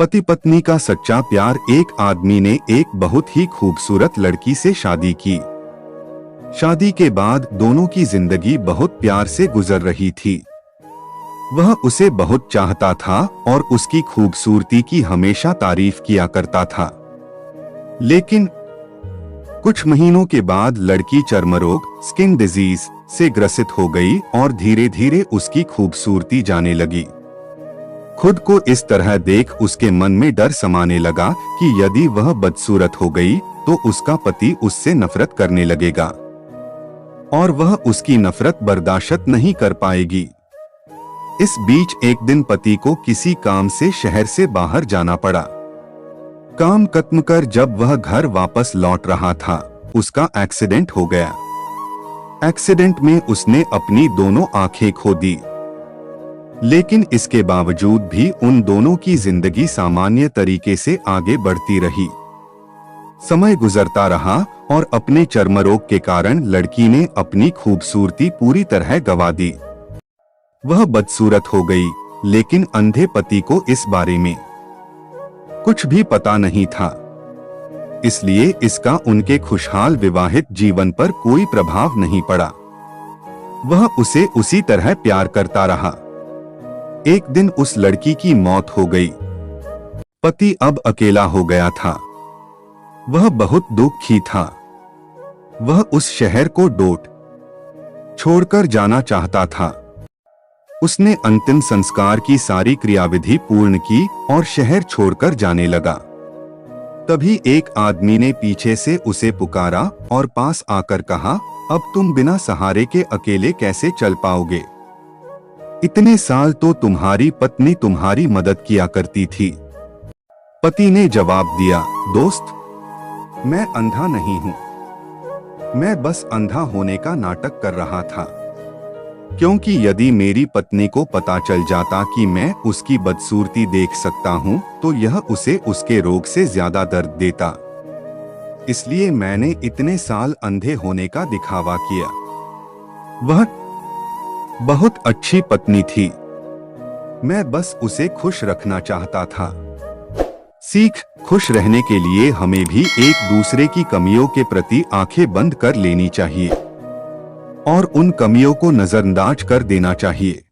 पति पत्नी का सच्चा प्यार। एक आदमी ने एक बहुत ही खूबसूरत लड़की से शादी की। शादी के बाद दोनों की जिंदगी बहुत प्यार से गुजर रही थी। वह उसे बहुत चाहता था और उसकी खूबसूरती की हमेशा तारीफ किया करता था। लेकिन कुछ महीनों के बाद लड़की चर्मरोग स्किन डिजीज से ग्रसित हो गई और धीरे धीरे उसकी खूबसूरती जाने लगी। खुद को इस तरह देख उसके मन में डर समाने लगा कि यदि वह बदसूरत हो गई तो उसका पति उससे नफरत करने लगेगा और वह उसकी नफरत बर्दाश्त नहीं कर पाएगी। इस बीच एक दिन पति को किसी काम से शहर से बाहर जाना पड़ा। काम खत्म कर जब वह घर वापस लौट रहा था, उसका एक्सीडेंट हो गया। एक्सीडेंट में उसने अपनी दोनों आंखें खो दी। लेकिन इसके बावजूद भी उन दोनों की जिंदगी सामान्य तरीके से आगे बढ़ती रही। समय गुजरता रहा और अपने चर्मरोग के कारण लड़की ने अपनी खूबसूरती पूरी तरह गंवा दी। वह बदसूरत हो गई, लेकिन अंधे पति को इस बारे में कुछ भी पता नहीं था। इसलिए इसका उनके खुशहाल विवाहित जीवन पर कोई प्रभाव नहीं पड़ा। वह उसे उसी तरह प्यार करता रहा। एक दिन उस लड़की की मौत हो गई। पति अब अकेला हो गया था। वह बहुत दुखी था। वह उस शहर को छोड़कर जाना चाहता था। उसने अंतिम संस्कार की सारी क्रियाविधि पूर्ण की और शहर छोड़कर जाने लगा। तभी एक आदमी ने पीछे से उसे पुकारा और पास आकर कहा, अब तुम बिना सहारे के अकेले कैसे चल पाओगे? इतने साल तो तुम्हारी पत्नी तुम्हारी मदद किया करती थी। पति ने जवाब दिया, दोस्त, मैं अंधा नहीं हूँ। मैं बस अंधा होने का नाटक कर रहा था, क्योंकि यदि मेरी पत्नी को पता चल जाता कि मैं उसकी बदसूरती देख सकता हूँ तो यह उसे उसके रोग से ज्यादा दर्द देता। इसलिए मैंने इतने साल अंधे होने का दिखावा किया। वह बहुत अच्छी पत्नी थी। मैं बस उसे खुश रखना चाहता था। सीख, खुश रहने के लिए हमें भी एक दूसरे की कमियों के प्रति आंखें बंद कर लेनी चाहिए और उन कमियों को नजरअंदाज कर देना चाहिए।